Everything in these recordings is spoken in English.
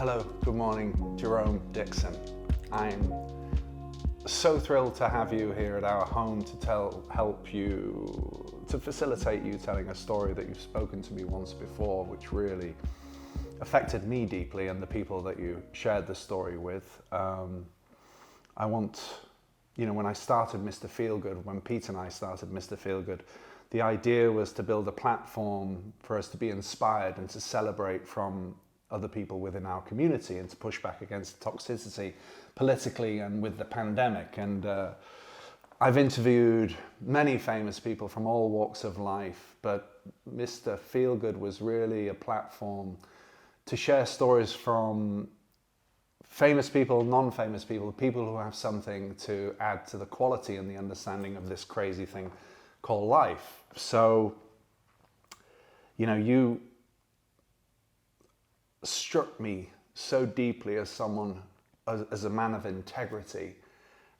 Hello, good morning, Jerome Dixon. I'm so thrilled to have you here at our home to facilitate you telling a story that you've spoken to me once before, which really affected me deeply and the people that you shared the story with. When I started Mr. Feelgood, when Pete and I started Mr. Feelgood, the idea was to build a platform for us to be inspired and to celebrate from other people within our community and to push back against toxicity politically and with the pandemic. And I've interviewed many famous people from all walks of life, but Mr. Feelgood was really a platform to share stories from famous people, non-famous people, people who have something to add to the quality and the understanding of this crazy thing called life. So, you struck me so deeply as someone, as a man of integrity,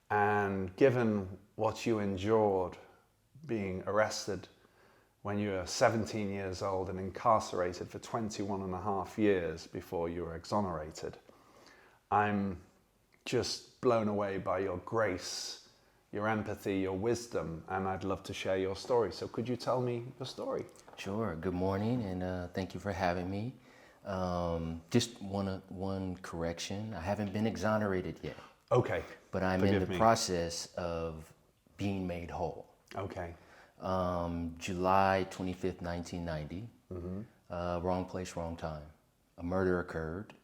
and given what you endured being arrested when you were 17 years old and incarcerated for 21 and a half years before you were exonerated, I'm just blown away by your grace, your empathy, your wisdom, and I'd love to share your story. So could you tell me your story? Sure. Good morning, and thank you for having me. Just one correction. I haven't been exonerated yet. Okay. But I'm in the process of being made whole. Okay. July 25th, 1990. Wrong place, wrong time. A murder occurred,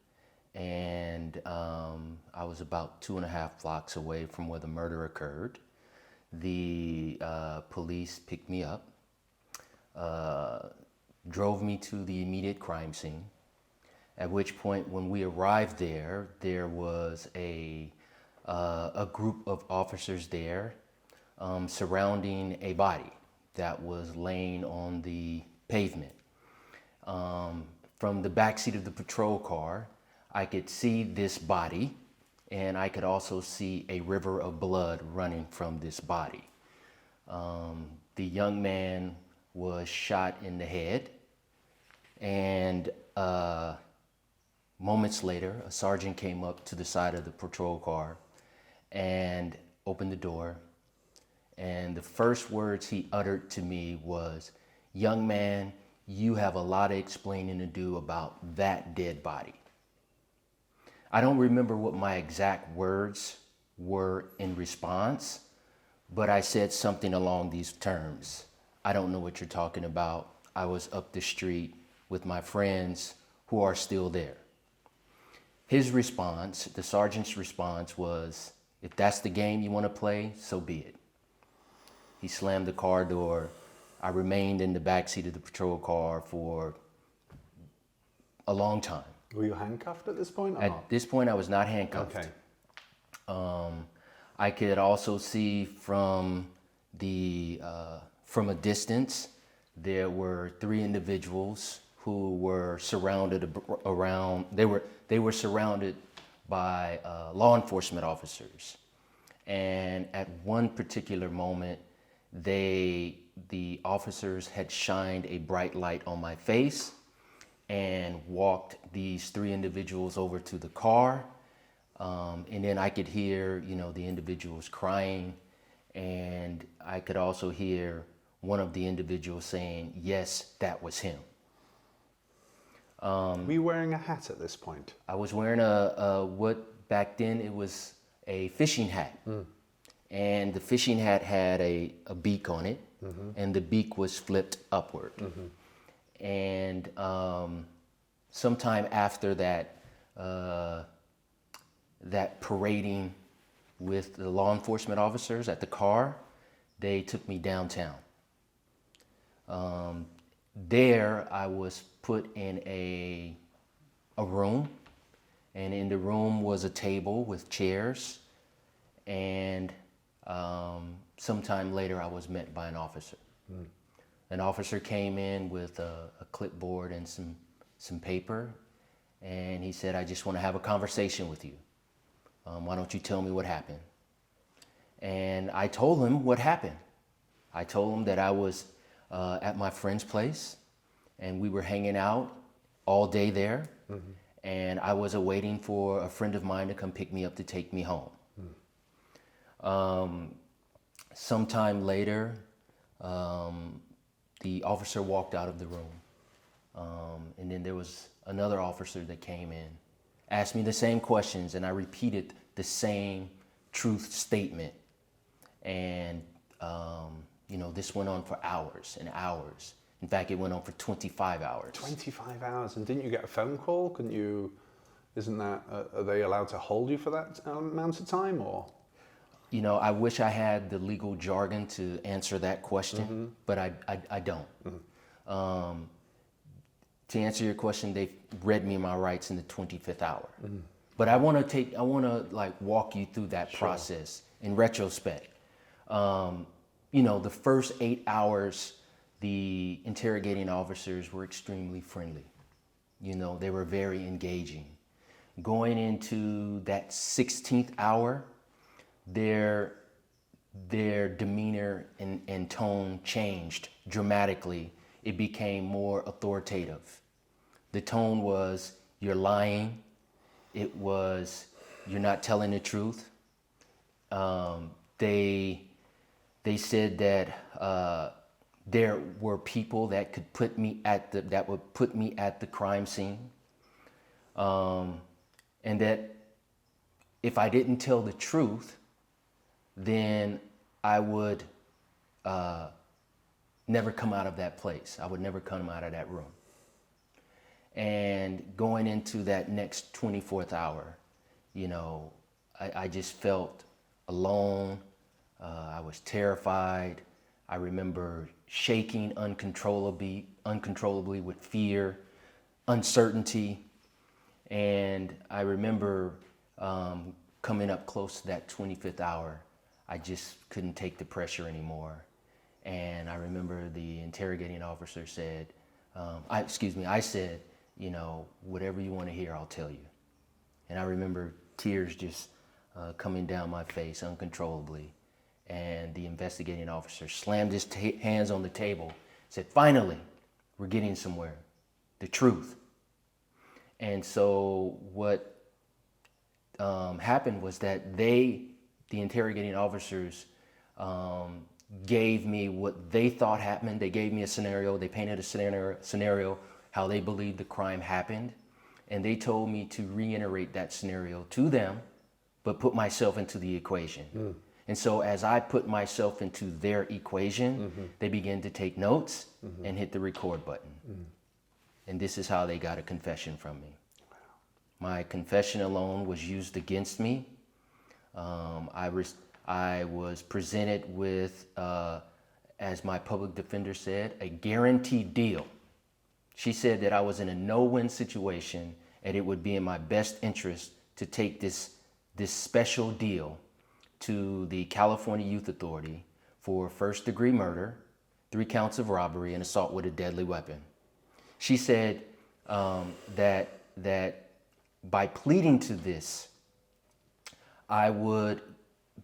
and I was about 2.5 blocks away from where the murder occurred. The police picked me up, drove me to the immediate crime scene, at which point when we arrived there was a group of officers there surrounding a body that was laying on the pavement. From the backseat of the patrol car, I could see this body, and I could also see a river of blood running from this body. The young man was shot in the head, and moments later, a sergeant came up to the side of the patrol car and opened the door. And the first words he uttered to me was, "Young man, you have a lot of explaining to do about that dead body." I don't remember what my exact words were in response, but I said something along these terms. "I don't know what you're talking about. I was up the street with my friends who are still there." His response, the sergeant's response, was, "If that's the game you want to play, so be it." He slammed the car door. I remained in the backseat of the patrol car for a long time. Were you handcuffed at this point? At this point, I was not handcuffed. Okay. I could also see from a distance, there were 3 individuals who were surrounded around. They were surrounded by law enforcement officers, and at one particular moment, the officers had shined a bright light on my face and walked these 3 individuals over to the car, and then I could hear, the individuals crying, and I could also hear one of the individuals saying, "Yes, that was him." Were you wearing a hat at this point? I was wearing what back then it was a fishing hat. And the fishing hat had a beak on it, and the beak was flipped upward. And sometime after that, that parading with the law enforcement officers at the car, they took me downtown. There I was put in a room, and in the room was a table with chairs, and sometime later I was met by an officer. An officer came in with a clipboard and some paper, and he said, "I just want to have a conversation with you. Why don't you tell me what happened?" And I told him what happened. I told him that I was at my friend's place, and we were hanging out all day there. and I was awaiting for a friend of mine to come pick me up to take me home. Sometime later, the officer walked out of the room. And then there was another officer that came in, asked me the same questions, and I repeated the same truth statement. And, this went on for hours and hours. In fact, it went on for 25 hours. 25 hours, and didn't you get a phone call? Are they allowed to hold you for that amount of time, or? I wish I had the legal jargon to answer that question, but I don't. To answer your question, they read me my rights in the 25th hour. But I want to walk you through that process in retrospect. The first 8 hours, the interrogating officers were extremely friendly. They were very engaging. Going into that 16th hour, their demeanor and tone changed dramatically. It became more authoritative. The tone was, you're lying. It was, you're not telling the truth. They said that there were people that could would put me at the crime scene, and that if I didn't tell the truth, then I would never come out of that place. I would never come out of that room. And going into that next 24th hour, I just felt alone. I was terrified. I remember shaking uncontrollably with fear, uncertainty. And I remember coming up close to that 25th hour, I just couldn't take the pressure anymore. And I remember the interrogating officer said, I said, whatever you want to hear, I'll tell you. And I remember tears just coming down my face uncontrollably. And the investigating officer slammed his hands on the table, said, finally, we're getting somewhere, the truth. And so what happened was that the interrogating officers gave me what they thought happened. They gave me a scenario. They painted a scenario how they believed the crime happened. And they told me to reiterate that scenario to them, but put myself into the equation. And so as I put myself into their equation, they began to take notes and hit the record button. And this is how they got a confession from me. My confession alone was used against me. I was presented with, as my public defender said, a guaranteed deal. She said that I was in a no-win situation and it would be in my best interest to take this special deal to the California Youth Authority for first-degree murder, 3 counts of robbery, and assault with a deadly weapon. She said that by pleading to this, I would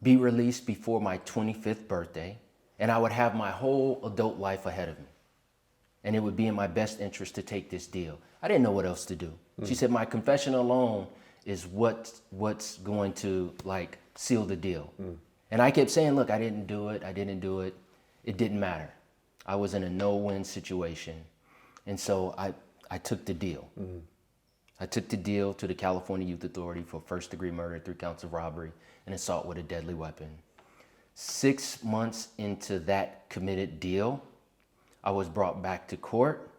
be released before my 25th birthday, and I would have my whole adult life ahead of me. And it would be in my best interest to take this deal. I didn't know what else to do. She said my confession alone is what's going to seal the deal. And I kept saying, look, I didn't do it. It didn't matter. I was in a no-win situation. And so I took the deal. I took the deal to the California Youth Authority for first-degree murder, 3 counts of robbery, and assault with a deadly weapon. 6 months into that committed deal, I was brought back to court.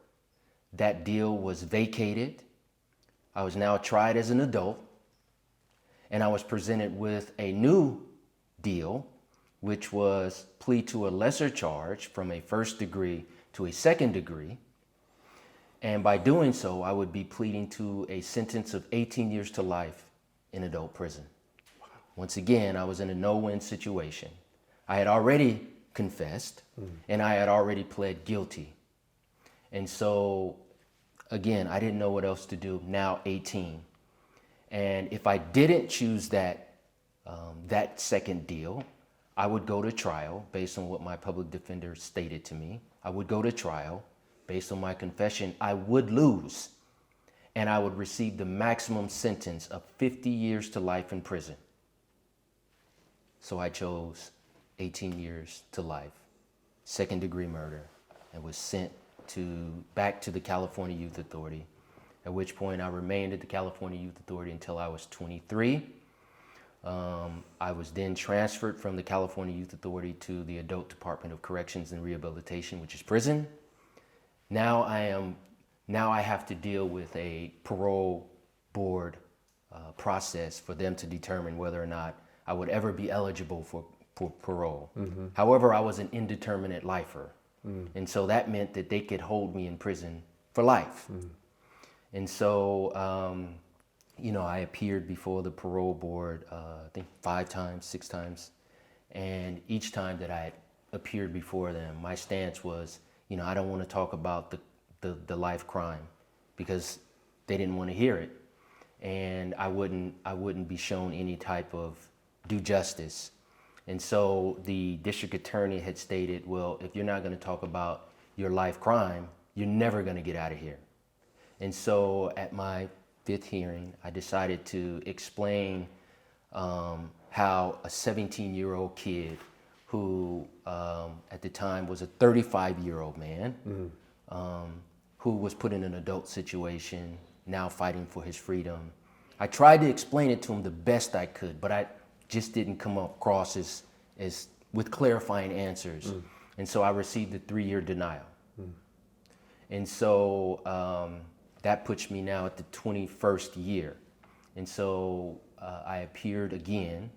That deal was vacated. I was now tried as an adult, and I was presented with a new deal, which was plea to a lesser charge from a first degree to a second degree. And by doing so, I would be pleading to a sentence of 18 years to life in adult prison. Once again, I was in a no-win situation. I had already confessed, and I had already pled guilty. And so, again, I didn't know what else to do, now 18. And if I didn't choose that second deal, I would go to trial based on what my public defender stated to me. I would go to trial based on my confession. I would lose. and I would receive the maximum sentence of 50 years to life in prison. So I chose 18 years to life, second-degree murder, and was sent back to the California Youth Authority, at which point I remained at the California Youth Authority until I was 23. I was then transferred from the California Youth Authority to the Adult Department of Corrections and Rehabilitation, which is prison. Now I have to deal with a parole board process for them to determine whether or not I would ever be eligible for parole. Mm-hmm. However, I was an indeterminate lifer. Mm. And so that meant that they could hold me in prison for life. Mm. And so, I appeared before the parole board, I think 5 times, 6 times. And each time that I appeared before them, my stance was, I don't want to talk about the life crime because they didn't want to hear it. And I wouldn't be shown any type of due justice. And so the district attorney had stated, well, if you're not going to talk about your life crime, you're never going to get out of here. And so at my 5th hearing, I decided to explain how a 17-year-old kid who at the time was a 35-year-old man, who was put in an adult situation, now fighting for his freedom. I tried to explain it to him the best I could, but I just didn't come across as with clarifying answers. Mm. And so I received a 3-year denial. Mm. And so that puts me now at the 21st year. And so I appeared again,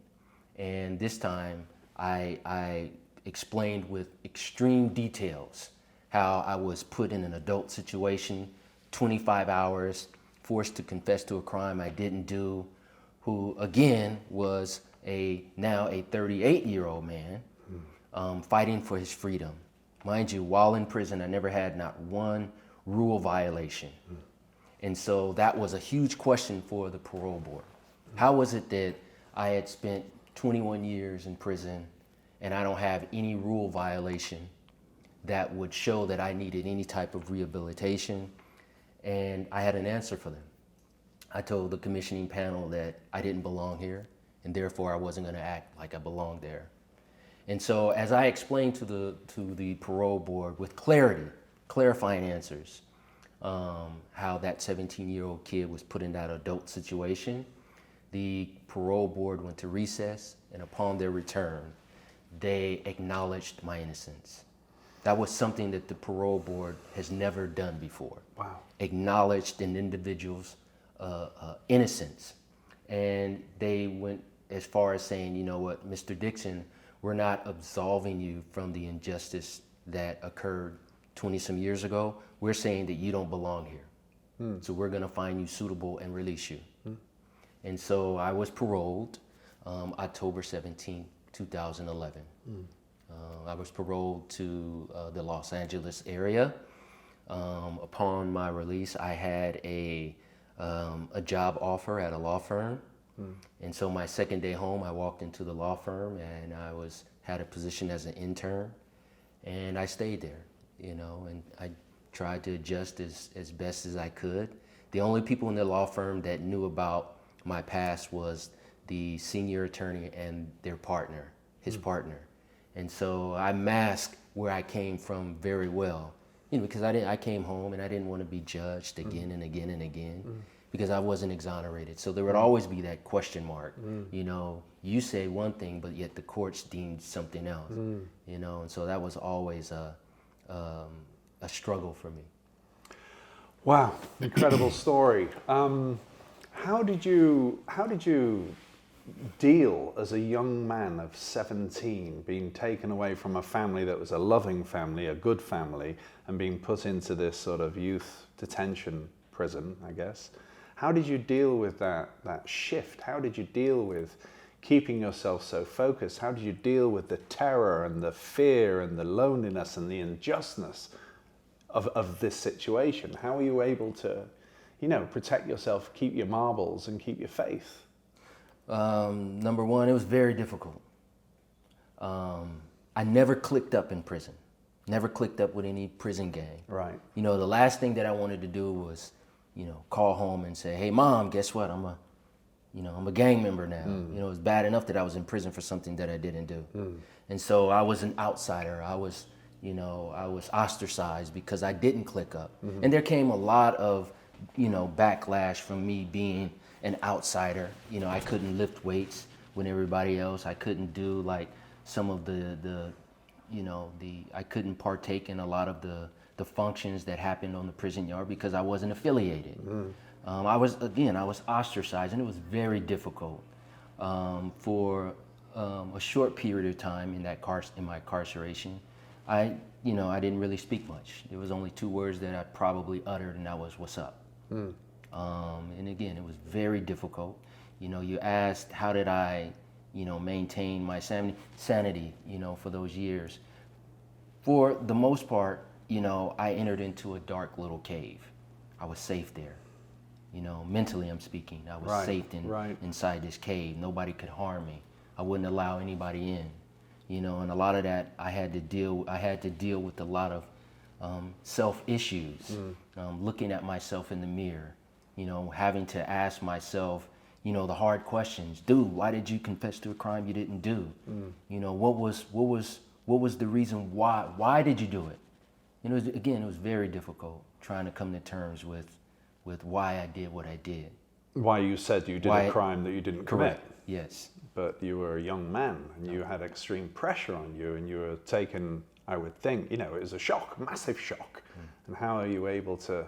and this time I explained with extreme details how I was put in an adult situation, 25 hours, forced to confess to a crime I didn't do, who again was now a 38-year-old man fighting for his freedom. Mind you, while in prison, I never had not one rule violation. And so that was a huge question for the parole board. How was it that I had spent 21 years in prison and I don't have any rule violation that would show that I needed any type of rehabilitation? And I had an answer for them. I told the commissioning panel that I didn't belong here, and therefore I wasn't going to act like I belonged there. And so as I explained to the parole board with clarifying answers, how that 17-year-old kid was put in that adult situation, the parole board went to recess, and upon their return, they acknowledged my innocence. That was something that the parole board has never done before. Wow. Acknowledged an individual's innocence. And they went as far as saying, you know what, Mr. Dixon, we're not absolving you from the injustice that occurred 20-some years ago. We're saying that you don't belong here. So we're going to find you suitable and release you. And so I was paroled October 17, 2011. I was paroled to the Los Angeles area. Upon my release, I had a job offer at a law firm. And so my second day home, I walked into the law firm and I had a position as an intern, and I stayed there, and I tried to adjust as best as I could. The only people in the law firm that knew about my past was the senior attorney and their partner, his partner. And so I masked where I came from very well, because I came home and I didn't want to be judged again and again and again. Because I wasn't exonerated. So there would always be that question mark. You say one thing, but yet the courts deemed something else. And so that was always a struggle for me. Wow, incredible story. How did you deal as a young man of 17, being taken away from a family that was a loving family, a good family, and being put into this sort of youth detention prison, I guess? How did you deal with that shift? How did you deal with keeping yourself so focused? How did you deal with the terror and the fear and the loneliness and the injustice of this situation? How were you able to, protect yourself, keep your marbles and keep your faith? Number one, it was very difficult. I never clicked up in prison. Never clicked up with any prison gang. Right. The last thing that I wanted to do was, call home and say, hey, Mom, guess what? I'm a gang member now. It was bad enough that I was in prison for something that I didn't do. And so I was an outsider. I was ostracized because I didn't click up. And there came a lot of, backlash from me being an outsider. I couldn't lift weights when everybody else. I couldn't do like some of I couldn't partake in a lot of the functions that happened on the prison yard because I wasn't affiliated. I was ostracized, and it was very difficult for a short period of time in my incarceration. I didn't really speak much. There was only 2 words that I probably uttered, and that was "What's up?" And again, it was very difficult. You asked how did I, maintain my sanity, for those years. For the most part, I entered into a dark little cave. I was safe there. Mentally I'm speaking. I was safe inside this cave. Nobody could harm me. I wouldn't allow anybody in. And a lot of that I had to deal with a lot of self issues, looking at myself in the mirror, having to ask myself, the hard questions. Dude, why did you confess to a crime you didn't do? What was the reason why? Why did you do it? It was very difficult trying to come to terms with why I did what I did. Why you said you did a crime that you didn't commit. Correct. Yes. But you were a young man, and you had extreme pressure on you, and you were taken, I would think, it was a shock, massive shock. And how are you able to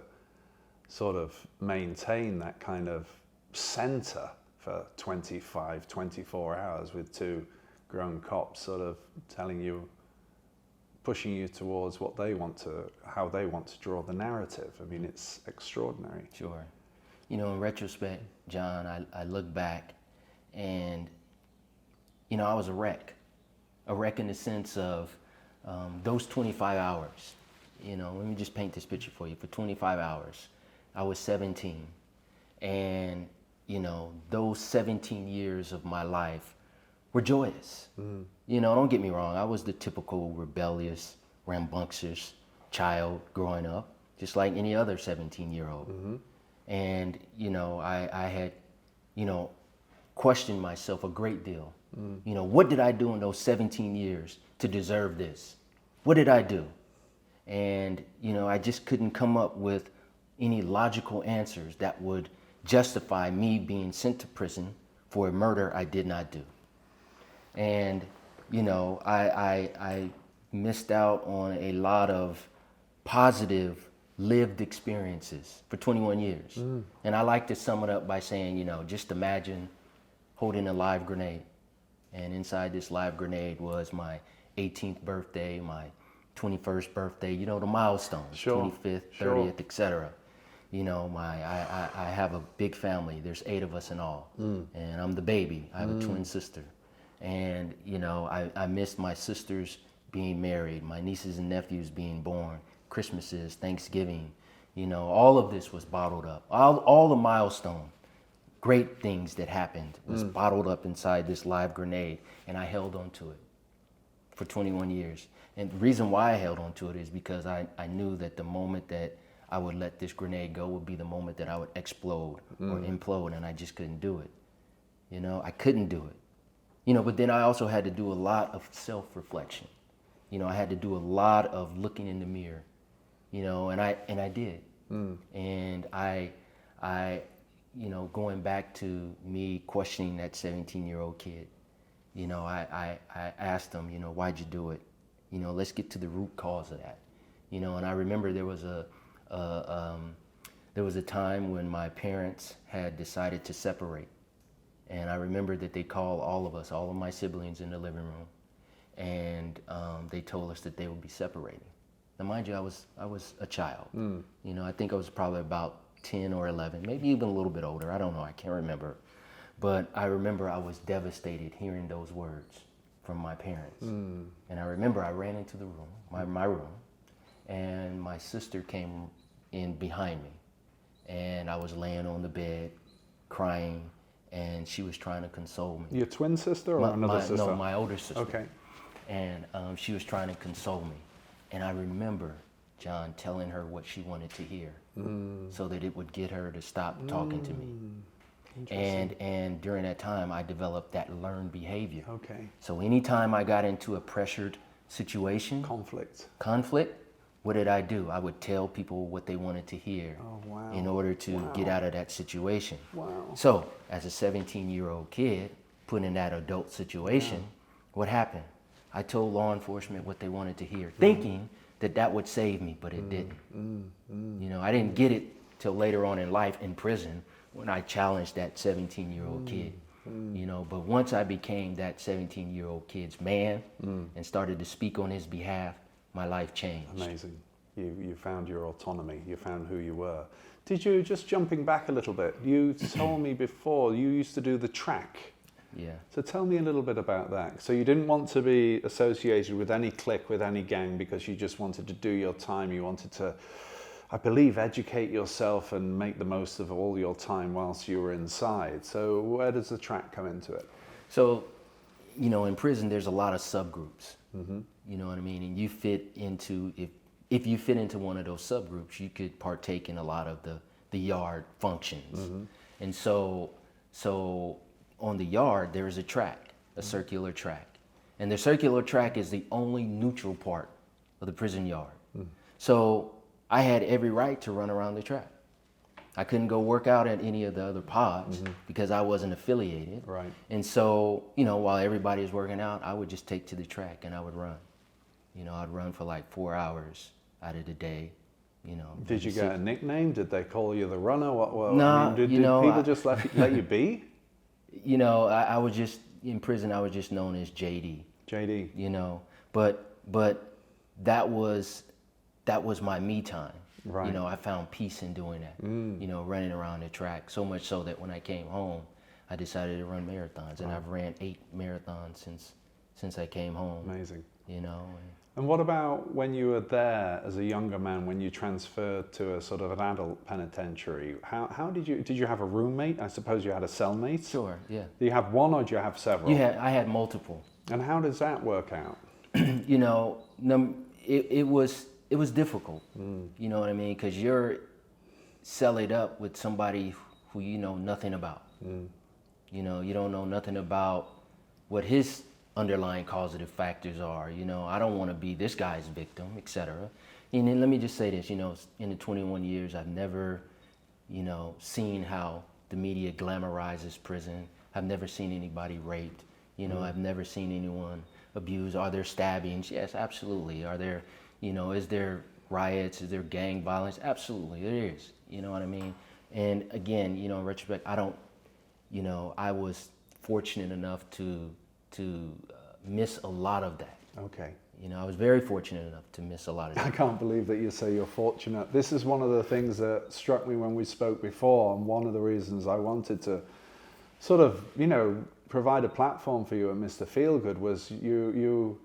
sort of maintain that kind of center for 25, 24 hours with 2 grown cops sort of telling you, pushing you towards how they want to draw the narrative? I mean, it's extraordinary. Sure. In retrospect, John, I look back and, I was a wreck in the sense of those 25 hours. Let me just paint this picture for you. For 25 hours, I was 17. And, those 17 years of my life were joyous. Don't get me wrong. I was the typical rebellious, rambunctious child growing up, just like any other 17-year-old. And, I had, questioned myself a great deal. What did I do in those 17 years to deserve this? What did I do? And, I just couldn't come up with any logical answers that would justify me being sent to prison for a murder I did not do. And, I missed out on a lot of positive lived experiences for 21 years. And I like to sum it up by saying, just imagine holding a live grenade. And inside this live grenade was my 18th birthday, my 21st birthday, the milestones, 25th, 30th, etc. I have a big family. There's 8 of us in all. And I'm the baby. I have a twin sister. And, I missed my sisters being married, my nieces and nephews being born, Christmases, Thanksgiving. All of this was bottled up. All the milestone, great things that happened was bottled up inside this live grenade, and I held on to it for 21 years. And the reason why I held on to it is because I knew that the moment that I would let this grenade go would be the moment that I would explode or implode, and I just couldn't do it. I couldn't do it. But then I also had to do a lot of self-reflection. I had to do a lot of looking in the mirror, and I did. And I going back to me questioning that 17-year-old kid, I asked him, why'd you do it? Let's get to the root cause of that. And I remember there was a time when my parents had decided to separate. And I remember that they called all of my siblings in the living room, and they told us that they would be separating. Now, mind you, I was a child. I think I was probably about 10 or 11, maybe even a little bit older. I don't know, I can't remember. But I remember I was devastated hearing those words from my parents. And I remember I ran into the room, my room, and my sister came in behind me. And I was laying on the bed, crying, and she was trying to console me. Your twin sister or another sister? No, my older sister. Okay. And she was trying to console me. And I remember John telling her what she wanted to hear, so that it would get her to stop talking to me. And during that time, I developed that learned behavior. Okay. So anytime I got into a pressured situation, conflict, what did I do? I would tell people what they wanted to hear in order to get out of that situation. So as a 17-year-old kid put in that adult situation, what happened? I told law enforcement what they wanted to hear, thinking that that would save me, but it didn't. You know, I didn't get it till later on in life in prison when I challenged that 17-year-old kid. You know, but once I became that 17-year-old kid's man and started to speak on his behalf, my life changed. Amazing. You found your autonomy. You found who you were. Did you, just jumping back a little bit, you told me before you used to do the track. Yeah. So tell me a little bit about that. So you didn't want to be associated with any clique, with any gang, because you just wanted to do your time. You wanted to, I believe, educate yourself and make the most of all your time whilst you were inside. So where does the track come into it? So, you know, in prison, there's a lot of subgroups. You know what I mean? And you fit into, if you fit into one of those subgroups, you could partake in a lot of the yard functions. And so on the yard, there is a track, a circular track. And the circular track is the only neutral part of the prison yard. So I had every right to run around the track. I couldn't go work out at any of the other pods because I wasn't affiliated. Right. And so, you know, while everybody was working out, I would just take to the track and I would run. You know, I'd run for like 4 hours out of the day. You know. Did you get a nickname? Did they call you the runner? What? No, I mean, did people just let you be? You know, I was just in prison. I was just known as JD. JD. You know, but that was my me time. Right. You know, I found peace in doing that. You know, running around the track. So much so that when I came home, I decided to run marathons, and I've ran 8 marathons since I came home. Amazing. You know. And what about when you were there as a younger man, when you transferred to a sort of an adult penitentiary? How did you have a roommate? I suppose you had a cellmate? Sure, yeah. Do you have one or do you have several? I had multiple. And how does that work out? You know, it was difficult. You know what I mean? Because you're cellied up with somebody who you know nothing about. You know, you don't know nothing about what his underlying causative factors are. You know, I don't want to be this guy's victim, etc. And then let me just say this, you know, in the 21 years, I've never, you know, seen how the media glamorizes prison. I've never seen anybody raped. You know, I've never seen anyone abused. Are there stabbings? Yes, absolutely. Are there, you know, is there riots? Is there gang violence? Absolutely, there is. You know what I mean? And again, you know, in retrospect, I don't, you know, I was fortunate enough to miss a lot of that. Okay. You know, I was very fortunate enough to miss a lot of that. I can't believe that you say you're fortunate. This is one of the things that struck me when we spoke before, and one of the reasons I wanted to sort of, you know, provide a platform for you at Mr. Feelgood was you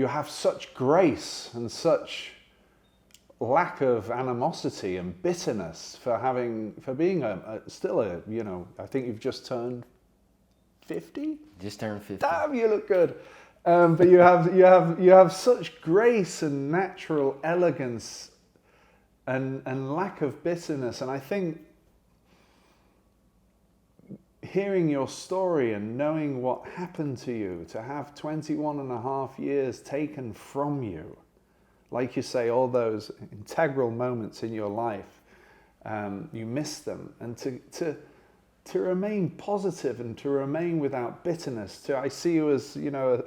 have such grace and such lack of animosity and bitterness for being still a, you know, I think you've just turned 50? Just turned 50. Damn, you look good. But you have such grace and natural elegance and lack of bitterness. And I think hearing your story and knowing what happened to you, to have 21 and a half years taken from you, like you say, all those integral moments in your life, you miss them. And to remain positive and to remain without bitterness. I see you as, you know,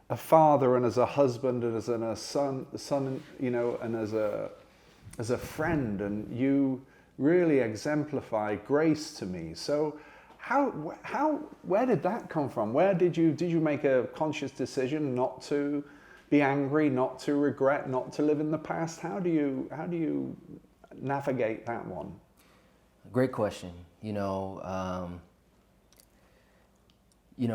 a father and as a husband and as a son, you know, and as a friend, and you really exemplify grace to me. So where did that come from? Where did you make a conscious decision not to be angry, not to regret, not to live in the past? How do you navigate that one? Great question. You know,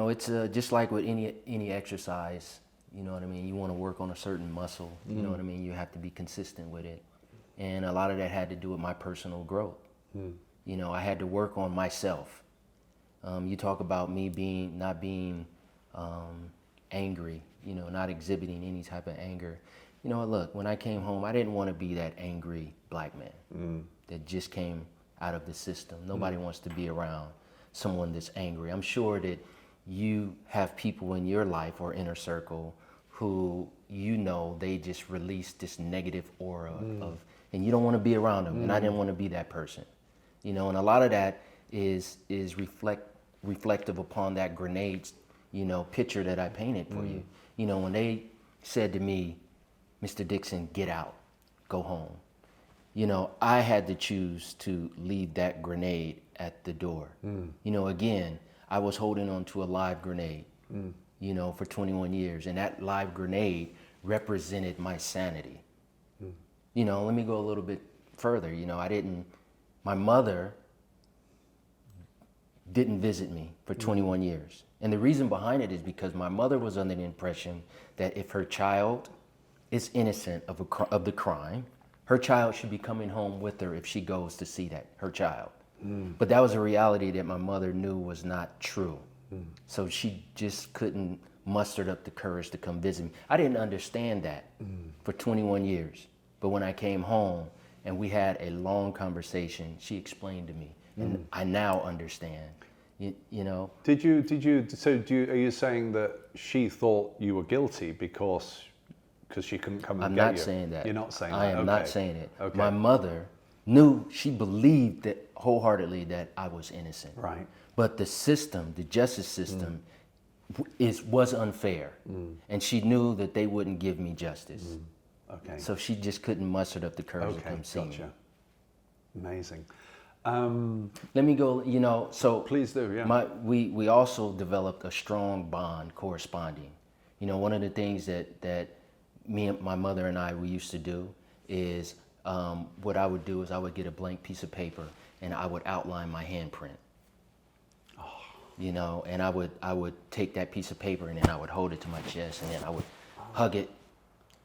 it's just like with any exercise. You know what I mean? You want to work on a certain muscle. You know what I mean? You have to be consistent with it. And a lot of that had to do with my personal growth. You know, I had to work on myself. You talk about me not being angry, you know, not exhibiting any type of anger. you know what, look, when I came home, I didn't want to be that angry black man that just came out of the system. Nobody wants to be around someone that's angry. I'm sure that you have people in your life or inner circle who, you know, they just release this negative aura of, and you don't want to be around them. And I didn't want to be that person, you know, and a lot of that is reflective upon that grenade, you know, picture that I painted for you. You know, when they said to me, Mr. Dixon, get out, go home. You know, I had to choose to leave that grenade at the door. You know, again, I was holding on to a live grenade, you know, for 21 years. And that live grenade represented my sanity. You know, let me go a little bit further. You know, my mother didn't visit me for 21 years. And the reason behind it is because my mother was under the impression that if her child is innocent of the crime, her child should be coming home with her if she goes to see her child. But that was a reality that my mother knew was not true. So she just couldn't muster up the courage to come visit me. I didn't understand that for 21 years. But when I came home and we had a long conversation, she explained to me, and I now understand. You know. Are you saying that she thought you were guilty because she couldn't come and get you? I'm not saying that. You're not saying that? I am not saying it. Okay. My mother knew, she believed that wholeheartedly that I was innocent. Right. But the system, the justice system, was unfair. And she knew that they wouldn't give me justice. Okay. So she just couldn't muster up the courage to come see me. Amazing. Let me go, you know, so. Please do, yeah. We also developed a strong bond corresponding. You know, one of the things that me and my mother and we used to do is, what I would do is I would get a blank piece of paper and I would outline my handprint. You know, and I would take that piece of paper and then I would hold it to my chest and then I would hug it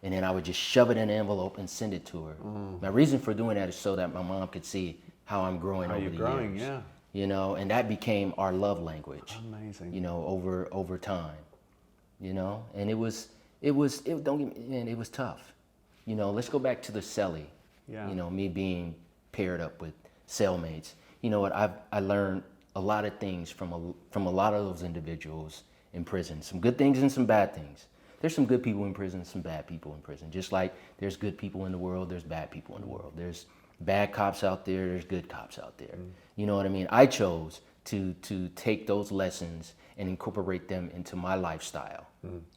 and then I would just shove it in an envelope and send it to her. My reason for doing that is so that my mom could see how I'm growing over the years. Yeah. You know, and that became our love language. Amazing. You know, over time. You know, and it was don't get me, and it was tough. You know, let's go back to the cellie. Yeah. You know, me being paired up with cellmates. You know what? I learned a lot of things from a lot of those individuals in prison. Some good things and some bad things. There's some good people in prison, some bad people in prison. Just like there's good people in the world, there's bad people in the world. There's bad cops out there, there's good cops out there. You know what I mean? I chose to take those lessons and incorporate them into my lifestyle.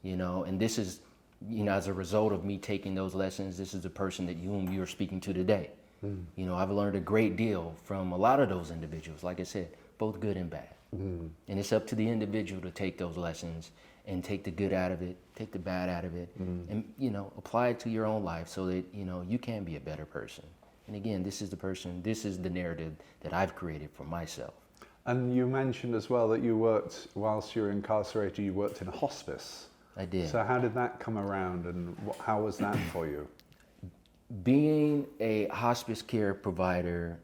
You know, and this is, you know, as a result of me taking those lessons, this is the person whom you're speaking to today. You know, I've learned a great deal from a lot of those individuals, like I said, both good and bad. And it's up to the individual to take those lessons and take the good out of it, take the bad out of it, and, you know, apply it to your own life so that, you know, you can be a better person. And again, this is the narrative that I've created for myself. And you mentioned as well that you worked, whilst you were incarcerated, you worked in a hospice. I did. So how did that come around and how was that for you? Being a hospice care provider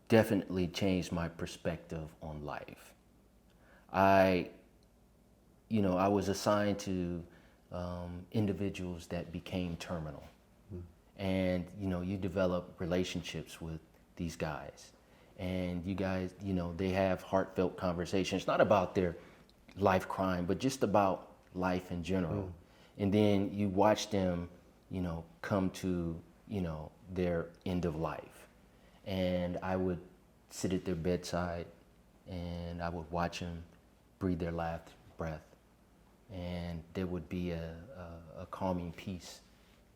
definitely changed my perspective on life. I was assigned to individuals that became terminal. And, you know, you develop relationships with these guys. And you guys, you know, they have heartfelt conversations, not about their life crime, but just about life in general. And then you watch them, you know, come to, you know, their end of life. And I would sit at their bedside and I would watch them breathe their last breath. And there would be a calming peace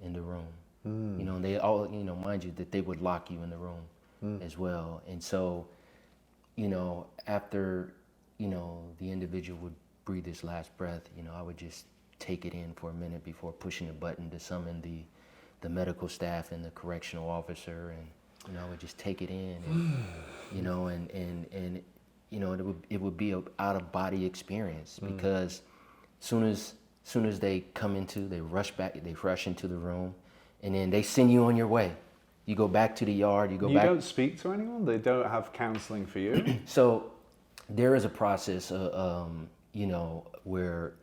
in the room. You know, they all, you know, mind you, that they would lock you in the room as well. And so, you know, after, you know, the individual would breathe his last breath, you know, I would just take it in for a minute before pushing a button to summon the medical staff and the correctional officer, and, you know, I would just take it in, and, you know, and you know, it would be a out of body experience because soon as they they rush into the room, and then they send you on your way. You go back to the yard, you don't speak to anyone? They don't have counseling for you? So there is a process, you know, where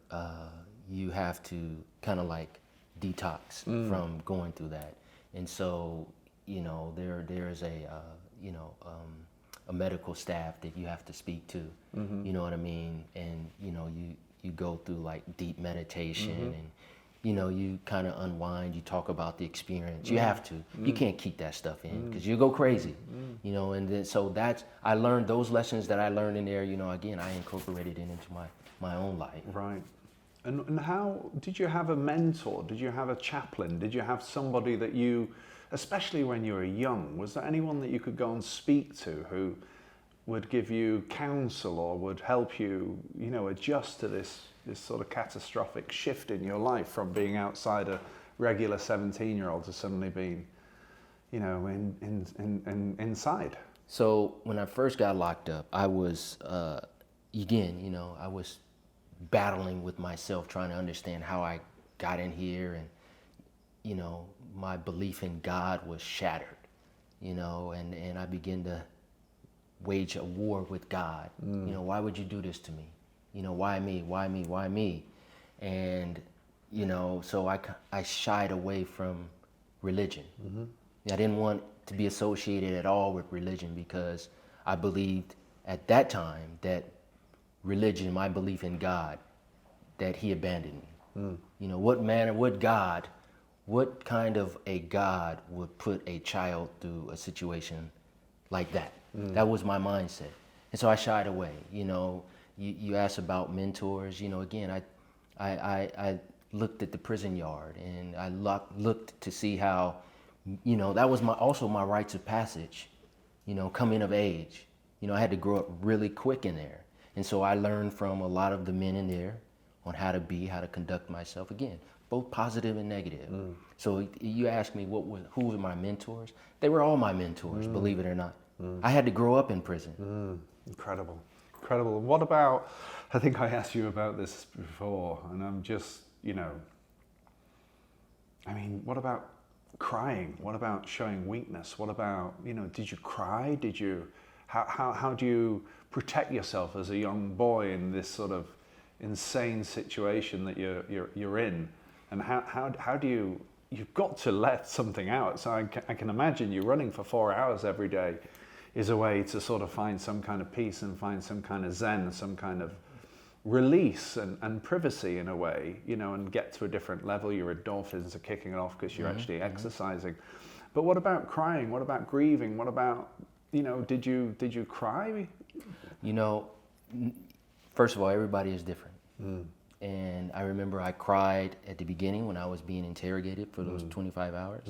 you have to kind of like detox from going through that. And so, you know, there is a medical staff that you have to speak to, you know what I mean? And, you know, you go through like deep meditation and, you know, you kind of unwind, you talk about the experience. You have to. You can't keep that stuff in because you go crazy, you know, and then so I learned those lessons that I learned in there, you know, again, I incorporated it into my own life. Right. And how, did you have a mentor? Did you have a chaplain? Did you have somebody that you, especially when you were young, was there anyone that you could go and speak to who would give you counsel or would help you, you know, adjust to this sort of catastrophic shift in your life from being outside a regular 17-year-old to suddenly being, you know, inside? So when I first got locked up, I was, again, you know, I was battling with myself, trying to understand how I got in here, and, you know, my belief in God was shattered, you know, and I began to wage a war with God. You know, why would you do this to me? You know, why me? Why me? Why me? And, you know, so I shied away from religion. I didn't want to be associated at all with religion because I believed at that time that religion, my belief in God, that he abandoned me. You know, what kind of a God would put a child through a situation like that? That was my mindset. And so I shied away. You know, you asked about mentors. You know, again, I looked at the prison yard and I looked to see how, you know, that was also my rites of passage, you know, coming of age. You know, I had to grow up really quick in there. And so I learned from a lot of the men in there on how to conduct myself, again, both positive and negative. So you asked me who were my mentors? They were all my mentors, believe it or not. I had to grow up in prison. Incredible. Incredible. What about, I think I asked you about this before, and I'm just, you know, I mean, what about crying? What about showing weakness? What about, you know, did you cry? How do you protect yourself as a young boy in this sort of insane situation that you're in? And how do you've got to let something out. So I can imagine you running for 4 hours every day is a way to sort of find some kind of peace and find some kind of zen, some kind of release and privacy in a way, you know, and get to a different level. Your endorphins are kicking it off because you're actually exercising. But what about crying? What about grieving? What about, you know, did you cry? You know, first of all, everybody is different. And I remember I cried at the beginning when I was being interrogated for those 25 hours.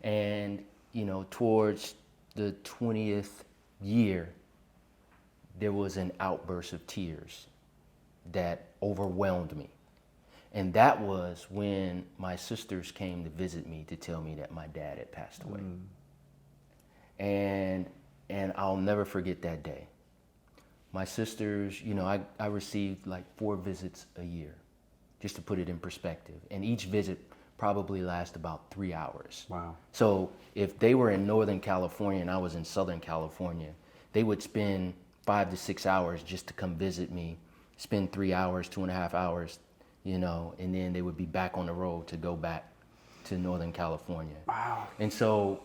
And, you know, towards the 20th year, there was an outburst of tears that overwhelmed me. And that was when my sisters came to visit me to tell me that my dad had passed away. And I'll never forget that day. My sisters, you know, I received like 4 visits a year, just to put it in perspective. And each visit probably lasts about 3 hours. Wow. So if they were in Northern California and I was in Southern California, they would spend 5 to 6 hours just to come visit me, spend 3 hours, 2.5 hours, you know, and then they would be back on the road to go back to Northern California. Wow. And so,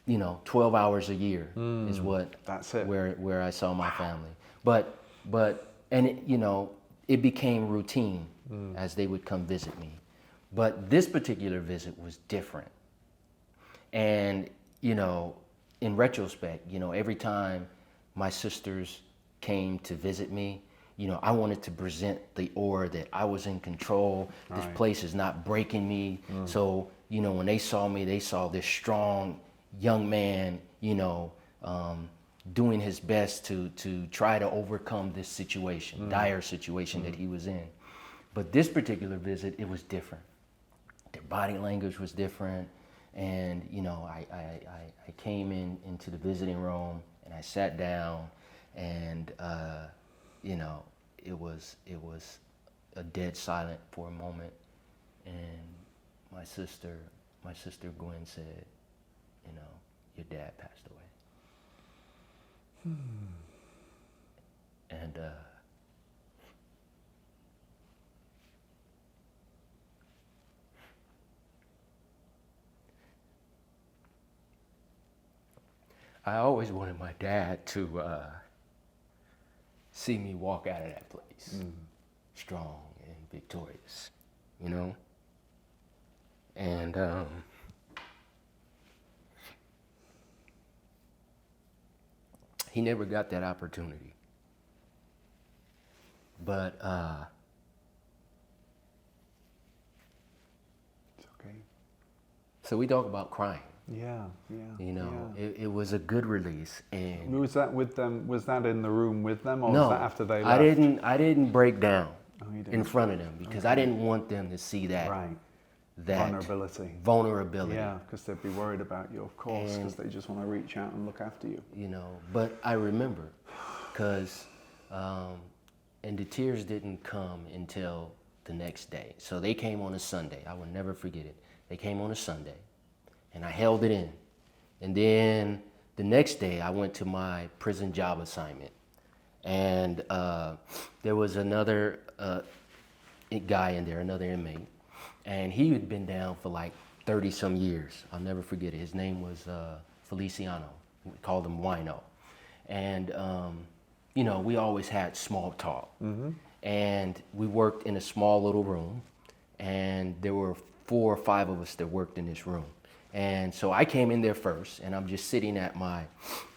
you know, 12 hours a year is what, that's it. Where I saw my family. But it, you know, it became routine as they would come visit me. But this particular visit was different. And, you know, in retrospect, you know, every time my sisters came to visit me, you know, I wanted to present the aura that I was in control. This place is not breaking me. So, you know, when they saw me, they saw this strong young man, you know, doing his best to try to overcome this situation, dire situation that he was in. But this particular visit, it was different. Their body language was different. And, you know, I came into the visiting room and I sat down and, you know, it was a dead silent for a moment. And my sister Gwen said, you know, your dad passed away. And I always wanted my dad to see me walk out of that place strong and victorious, you know? And he never got that opportunity. But it's okay. So we talk about crying. Yeah. You know, it was a good release. And was that with them? Was that in the room with them, or no, was that after they left? I didn't break down you didn't. in front of them because I didn't want them to see that. Right. That vulnerability. Yeah, because they'd be worried about you, of course, because they just want to reach out and look after you. You know, but I remember, because, and the tears didn't come until the next day. So they came on a Sunday. I will never forget it. They came on a Sunday, and I held it in. And then the next day, I went to my prison job assignment, and there was another guy in there, another inmate. And he had been down for like 30 some years. I'll never forget it. His name was Feliciano. We called him Wino. And, you know, we always had small talk. And we worked in a small little room. And there were 4 or 5 of us that worked in this room. And so I came in there first, and I'm just sitting at my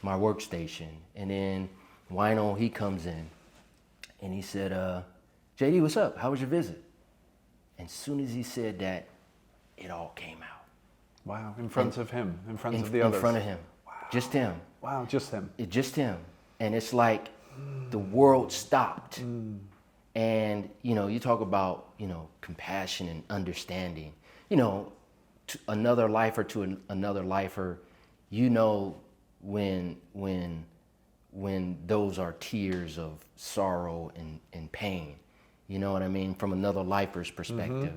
workstation. And then Wino, he comes in, and he said, JD, what's up? How was your visit? And as soon as he said that, it all came out. Wow, in front of him, in front of the others? In front of him, wow. Just him. Wow, just him. Just him. And it's like the world stopped. And, you know, you talk about, you know, compassion and understanding. You know, to another lifer to another lifer, you know when those are tears of sorrow and pain. You know what I mean? From another lifer's perspective.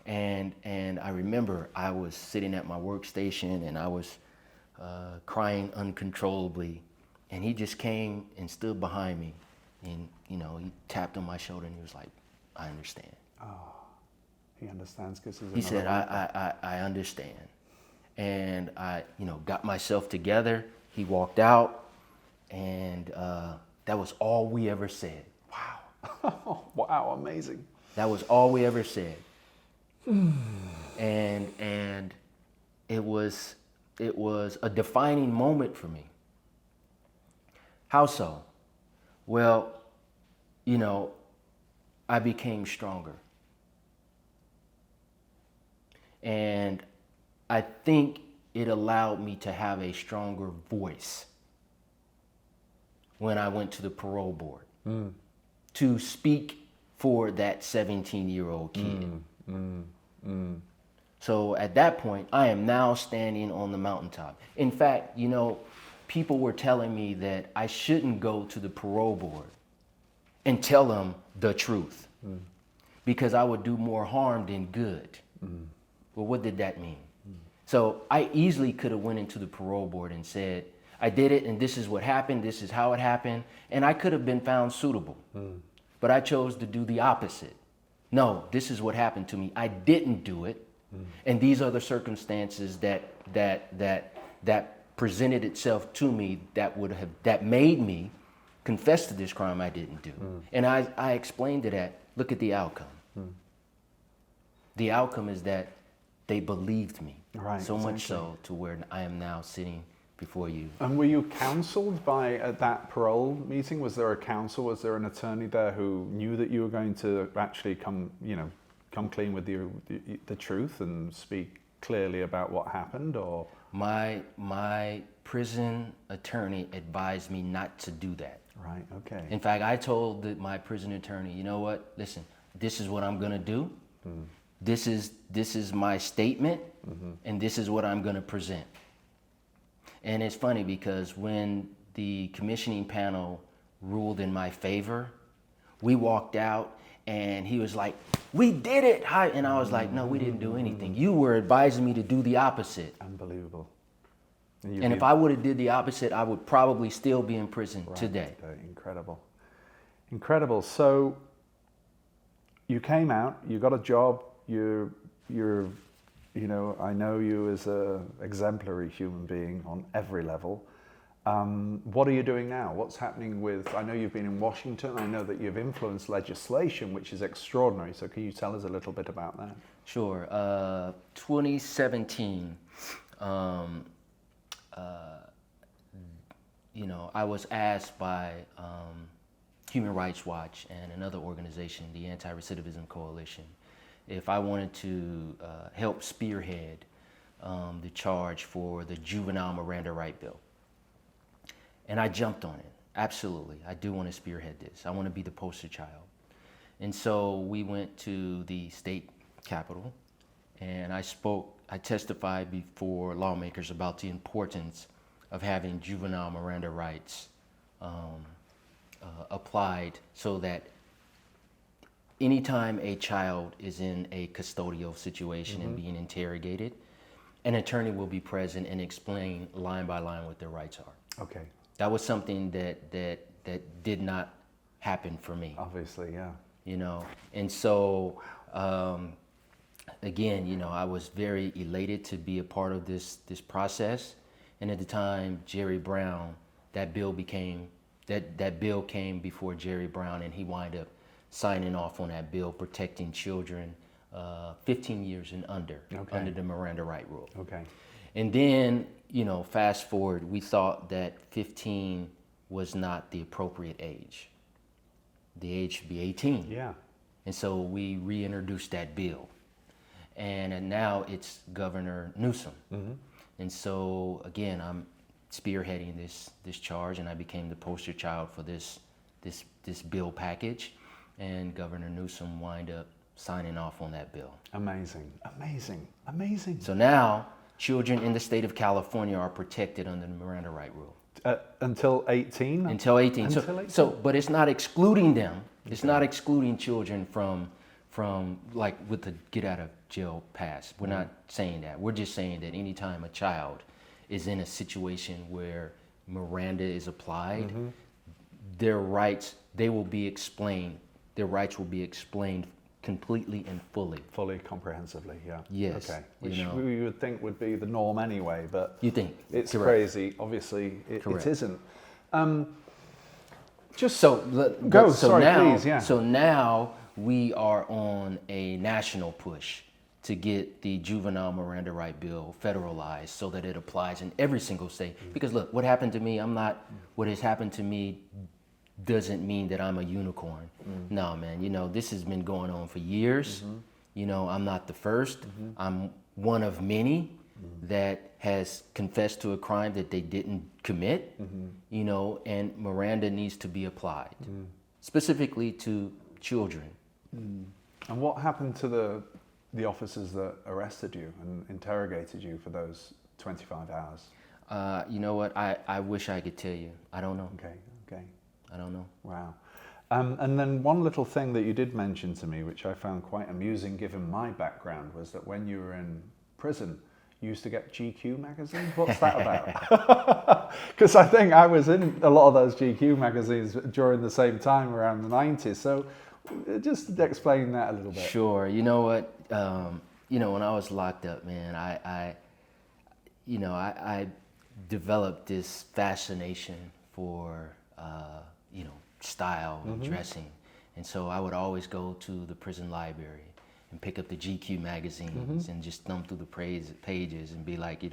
And I remember I was sitting at my workstation and I was crying uncontrollably. And he just came and stood behind me. And, you know, he tapped on my shoulder and he was like, I understand. Oh, he understands because he said, I understand. And I, you know, got myself together. He walked out and that was all we ever said. Wow. Wow, amazing. That was all we ever said. And it was a defining moment for me. How so? Well, you know, I became stronger. And I think it allowed me to have a stronger voice when I went to the parole board. To speak for that 17-year-old kid. So at that point, I am now standing on the mountaintop. In fact, you know, people were telling me that I shouldn't go to the parole board and tell them the truth because I would do more harm than good. Well, what did that mean? So I easily could have went into the parole board and said, I did it and this is what happened, this is how it happened, and I could have been found suitable. But I chose to do the opposite. No, this is what happened to me. I didn't do it. And these are the circumstances that presented itself to me that made me confess to this crime I didn't do. And I explained to that, look at the outcome. The outcome is that they believed me. Right, so much so to where I am now sitting before you. And were you counseled at that parole meeting? Was there a counsel? Was there an attorney there who knew that you were going to actually come clean with the truth and speak clearly about what happened? Or my prison attorney advised me not to do that. Right. Okay. In fact, I told my prison attorney, you know what? Listen, this is what I'm gonna do. This is my statement, and this is what I'm gonna present. And it's funny because when the commissioning panel ruled in my favor, we walked out and he was like, we did it. And I was like, no, we didn't do anything. You were advising me to do the opposite. Unbelievable. And if I would have did the opposite, I would probably still be in prison today. Incredible. Incredible. So you came out, you got a job, you're I know you as an exemplary human being on every level. What are you doing now? What's happening with, I know you've been in Washington, I know that you've influenced legislation, which is extraordinary. So can you tell us a little bit about that? Sure. 2017, I was asked by Human Rights Watch and another organization, the Anti-Recidivism Coalition, if I wanted to help spearhead the charge for the juvenile Miranda right bill. And I jumped on it. Absolutely. I do want to spearhead this. I want to be the poster child. And so we went to the state capitol, and I testified before lawmakers about the importance of having juvenile Miranda rights applied, so that anytime a child is in a custodial situation and being interrogated, an attorney will be present and explain line by line what their rights are. Okay. That was something that did not happen for me. Obviously, yeah. And so again, I was very elated to be a part of this process. And at the time, Jerry Brown, that bill came before Jerry Brown, and he wound up signing off on that bill protecting children 15 years and under the Miranda right rule. Okay. And then, fast forward, we thought that 15 was not the appropriate age. The age should be 18. Yeah. And so we reintroduced that bill. And now it's Governor Newsom. And so, again, I'm spearheading this charge, and I became the poster child for this bill package. And Governor Newsom wound up signing off on that bill. Amazing, amazing, amazing. So now, children in the state of California are protected under the Miranda right rule. Until 18? Until 18. Until 18. So, but it's not excluding them. It's not excluding children from like with the get out of jail pass. We're not saying that. We're just saying that anytime a child is in a situation where Miranda is applied, their rights, will be explained completely and fully. Fully, comprehensively, yeah. Yes. Okay. Which we would think would be the norm anyway, but you think it's correct. crazy. Obviously, it isn't. Please, yeah. So now we are on a national push to get the juvenile Miranda right bill federalized so that it applies in every single state. Because look, what happened to me, what has happened to me doesn't mean that I'm a unicorn. No, man, this has been going on for years. I'm not the first. I'm one of many that has confessed to a crime that they didn't commit, and Miranda needs to be applied, specifically to children. And what happened to the officers that arrested you and interrogated you for those 25 hours? You know what? I wish I could tell you. I don't know. Okay. I don't know. Wow. And then one little thing that you did mention to me, which I found quite amusing given my background, was that when you were in prison, you used to get GQ magazines. What's that about? Because I think I was in a lot of those GQ magazines during the same time around the 90s. So just explain that a little bit. Sure. You know what? When I was locked up, man, I developed this fascination for, style and dressing. And so I would always go to the prison library and pick up the GQ magazines and just thumb through the pages and be like,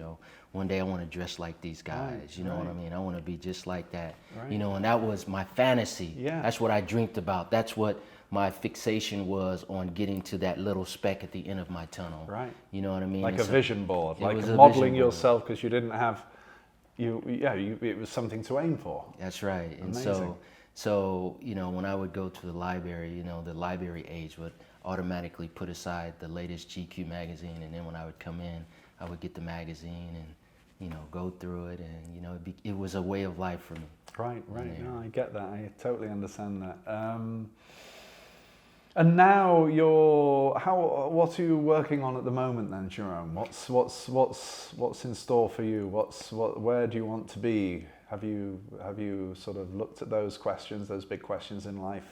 one day I want to dress like these guys. Know what I mean? I want to be just like that. Right. And that was my fantasy. Yeah. That's what I dreamed about. That's what my fixation was, on getting to that little speck at the end of my tunnel. Right. You know what I mean? Like a vision board, like modeling yourself because you didn't have, it was something to aim for. That's right. And amazing. So when I would go to the library, the library aides would automatically put aside the latest GQ magazine, and then when I would come in, I would get the magazine and go through it, and it was a way of life for me. Right. No, I get that. I totally understand that. And now what are you working on at the moment then, Jerome? What's in store for you? Where do you want to be? Have you sort of looked at those questions, those big questions in life?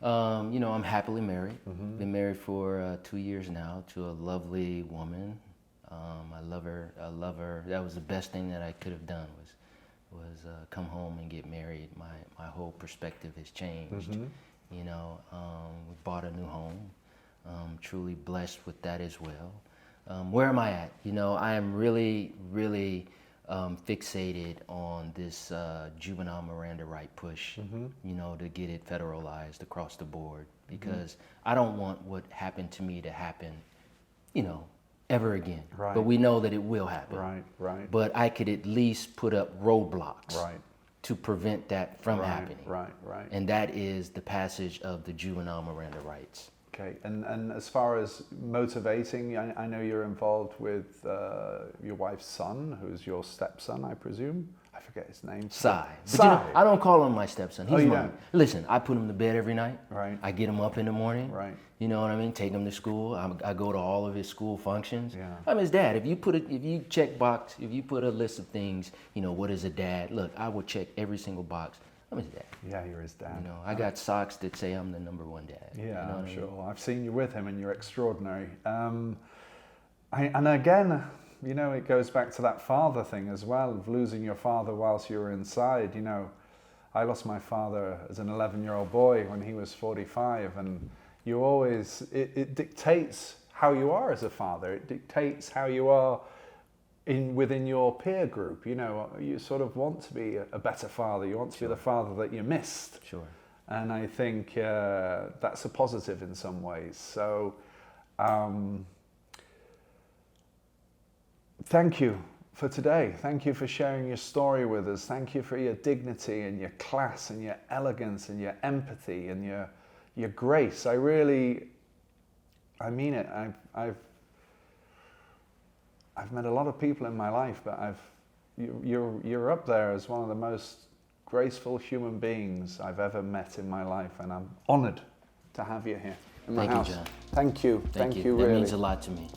I'm happily married. Been married for 2 years now to a lovely woman. I love her. That was the best thing that I could have done was come home and get married. My whole perspective has changed. You know, we bought a new home. Truly blessed with that as well. Where am I at? You know, I am really, really fixated on this juvenile Miranda right push, you know, to get it federalized across the board, because I don't want what happened to me to happen, you know, ever again. Right. But we know that it will happen. Right, right. But I could at least put up roadblocks Right. to prevent that from happening. Right, right. And that is the passage of the juvenile Miranda rights. Okay, and as far as motivating, I know you're involved with your wife's son, who's your stepson, I presume. I forget his name. Sai. But Sai. you know, I don't call him my stepson. He's you mine. don't? Listen, I put him to bed every night. Right. I get him up in the morning. Right. You know what I mean? Take him to school. I go to all of his school functions. Yeah. I'm his dad. If you put a list of things, you know, what is a dad? Look, I will check every single box. I'm his dad. Yeah, you're his dad. You know, I got socks that say I'm the #1 dad. Yeah, you know I'm what I sure. mean? I've seen you with him and you're extraordinary. And again, you know, it goes back to that father thing as well, of losing your father whilst you were inside. You know, I lost my father as an 11-year-old boy when he was 45, and you always, it dictates how you are as a father. It dictates how you are within your peer group. You know, you sort of want to be a better father. You want to be the father that you missed. Sure. And I think that's a positive in some ways. So thank you for today. Thank you for sharing your story with us. Thank you for your dignity and your class and your elegance and your empathy and your grace. I mean it. I've met a lot of people in my life, but you're up there as one of the most graceful human beings I've ever met in my life, and I'm honoured to have you here in my house. Thank you, John. Thank you. Thank you. That Really means a lot to me.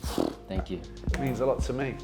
Thank you. It means a lot to me.